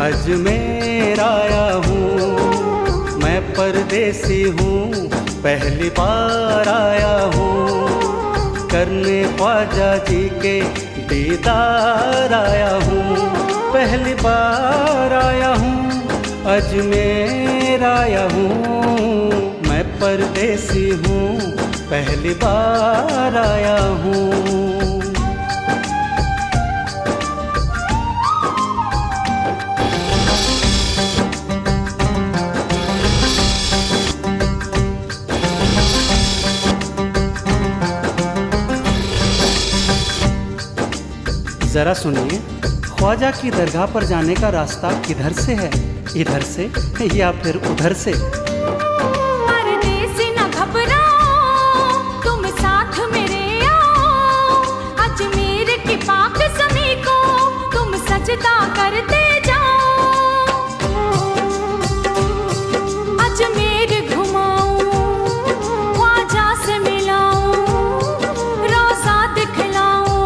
अजमेर आया हूँ, मैं परदेसी हूँ, पहली बार आया हूँ, करने ख्वाजा जी के दीदार आया हूँ, पहली बार आया हूँ, अजमेर आया हूँ, मैं परदेसी हूँ, पहली बार आया हूँ। जरा सुनिए, ख्वाजा की दरगाह पर जाने का रास्ता किधर से है? इधर से या फिर उधर से? परदेसी न घबराओ, तुम साथ मेरे आओ, अजमेर की पाक ज़मीं को तुम सजदा करते जाओ। अजमेर घुमाऊं, ख्वाजा से मिलाऊं, रोज़ा दिखलाऊं,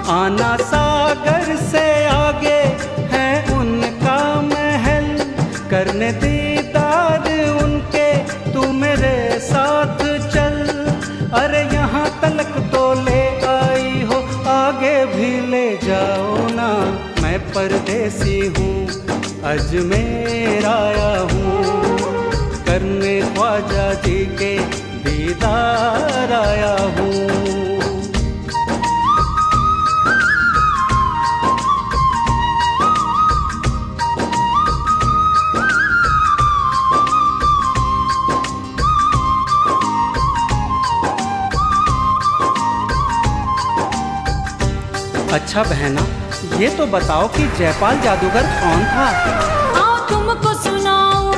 आना सागर से आगे है उनका महल, करने दीदार उनके तू मेरे साथ चल। अरे यहाँ तलक तो ले आई हो, आगे भी ले जाओ ना, मैं परदेसी हूँ, अजमेर आया हूँ, करने ख्वाजा जी के दीदार आया हूँ। अच्छा बहना, ये तो बताओ कि जयपाल जादूगर कौन था? आओ तुमको सुनाऊं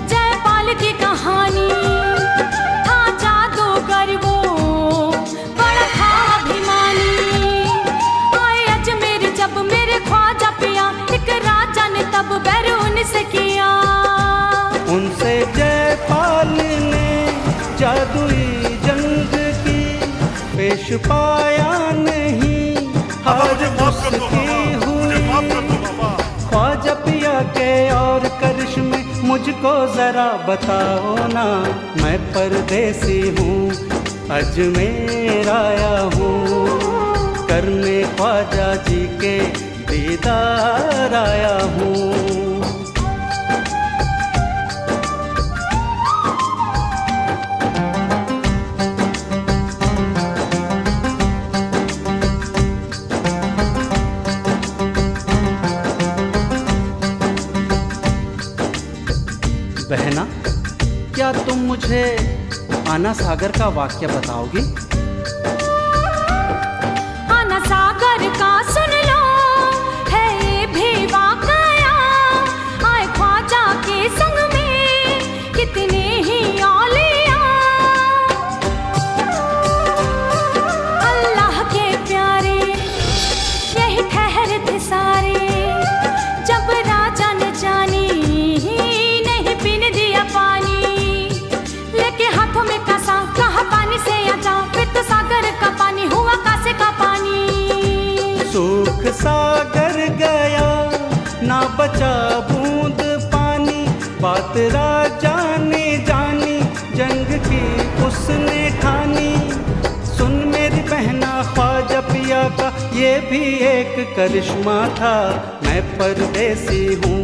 जयपाल की कहानी। था जादूगर वो, बड़ा था अभिमानी। आए अजमेर जब मेरे ख्वाजा पिया, एक राजा ने तब बैर उनसे किया। उनसे जयपाल ने जादुई जंग की, पेश पाया नहीं, हार उसकी हुई। ख्वाजा पिया के और करिश्मे मुझको जरा बताओ ना, मैं परदेसी हूँ, अजमेर आया हूँ, करने ख्वाजा जी के दीदार आया हूँ। बहना, क्या तुम मुझे आना सागर का वाक्य बताओगी? आना सागर का सुन लो, है ये भी वाकया। आए ख्वाजा के संग में कितने ही औलिया, अल्लाह के प्यारे यही ठहरे थे सारे। जब राजा ने जानी सूख सागर गया, ना बचा बूंद पानी, बात राजा ने जानी, जंग की उसने ठानी। सुन मेरी बहना, ख्वाजा पिया का ये भी एक करिश्मा था, मैं परदेसी हूँ,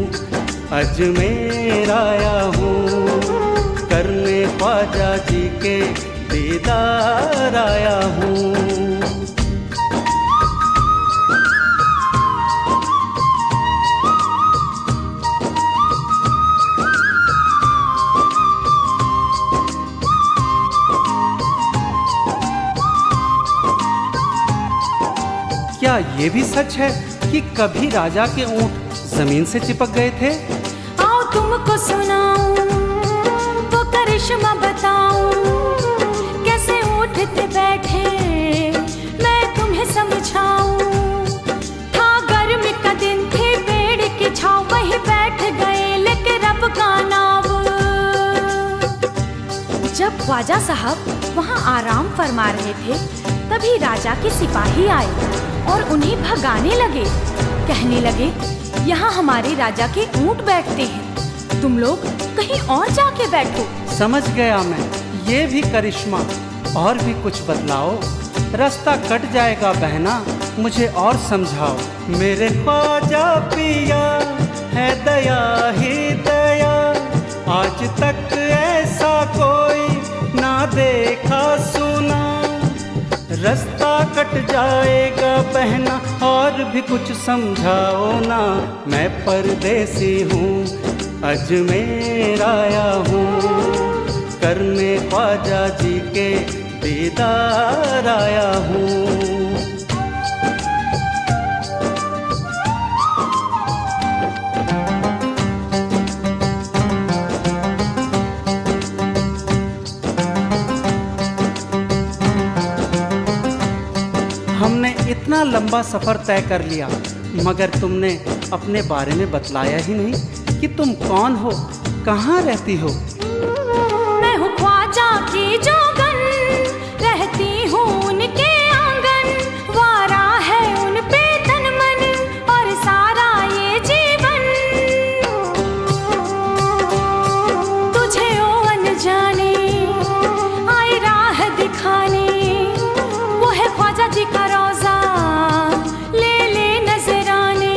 अजमेर आया हूँ, करने ख्वाजा जी के दीदार आया हूँ। क्या ये भी सच है कि कभी राजा के ऊंट जमीन से चिपक गए थे? आओ तुमको सुनाऊं, वो करिश्मा बताऊं, कैसे उठते बैठे मैं तुम्हें समझाऊं। था गर्मी का दिन, थे पेड़ की छांव, वहीं बैठ गए लेके रब का नाम। जब ख्वाजा साहब वहाँ आराम फरमा रहे थे, तभी राजा के सिपाही आए और उन्हें भगाने लगे। कहने लगे, यहाँ हमारे राजा के ऊंट बैठते हैं, तुम लोग कहीं और जाके बैठो। समझ गया मैं, ये भी करिश्मा। और भी कुछ बतलाओ, रास्ता कट जाएगा बहना, मुझे और समझाओ। मेरे ख्वाजा पिया है दया ही दया, आज तक ऐसा कोई ना देखा सुना। रास्ता कट जाएगा बहना, और भी कुछ समझाओ ना। मैं परदेसी हूँ, अजमेर आया हूँ, करने ख्वाजा जी के दीदार आया हूँ। हमने इतना लंबा सफ़र तय कर लिया, मगर तुमने अपने बारे में बतलाया ही नहीं कि तुम कौन हो, कहाँ रहती हो। मैं हूँ ख्वाजा की जोगन, रहती हूँ उनके आंगन। वारा है उन पे तन मन और सारा ये जीवन। तुझे ओ अनजाने आए राह दिखाने, वो है ख्वाजा जी का रोजा, ले ले नजराने।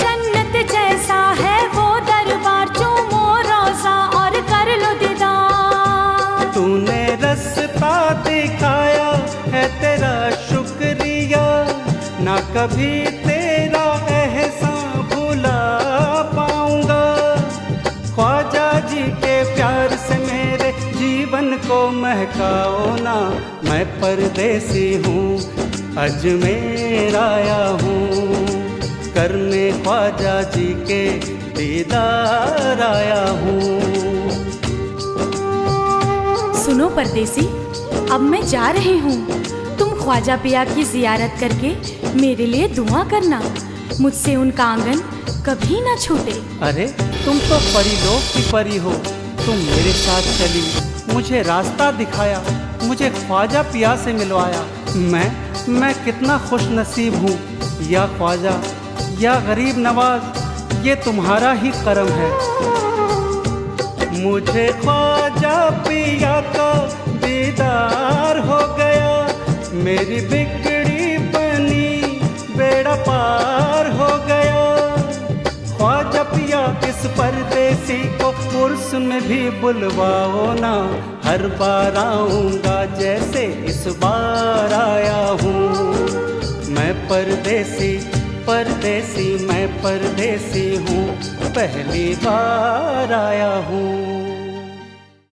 जन्नत जैसा है वो दरबार, चूमो रोजा और कर लो दीदार। तूने रास्ता दिखाया है तेरा शुक्रिया, ना कभी तेरा एहसान भुला पाऊंगा। ख्वाजा जी के प्यार से मेरे जीवन को महकाओ ना। मैं परदेसी हूँ, अजमेर आया हूँ, करने ख्वाजा जी के दीदार आया हूँ। सुनो परदेसी, अब मैं जा रही हूँ। तुम ख्वाजा पिया की जियारत करके मेरे लिए दुआ करना, मुझसे उनका आंगन कभी ना छूटे। अरे तुम तो परीलोक की परी हो, तुम मेरे साथ चली, मुझे रास्ता दिखाया, मुझे ख्वाजा पिया से मिलवाया। मैं कितना खुश नसीब हूँ। या ख्वाजा, या गरीब नवाज, ये तुम्हारा ही करम है। मुझे ख्वाजा पिया का दीदार हो गया, मेरी बिगड़ी बनी बेड़ा पार हो गया। ख्वाजा पिया इस परदेसी को उर्स में भी बुलवाओ ना। हर बार आऊँगा जैसे इस बार आया हूँ। मैं परदेसी परदेसी मैं परदेसी हूँ, पहली बार आया हूँ।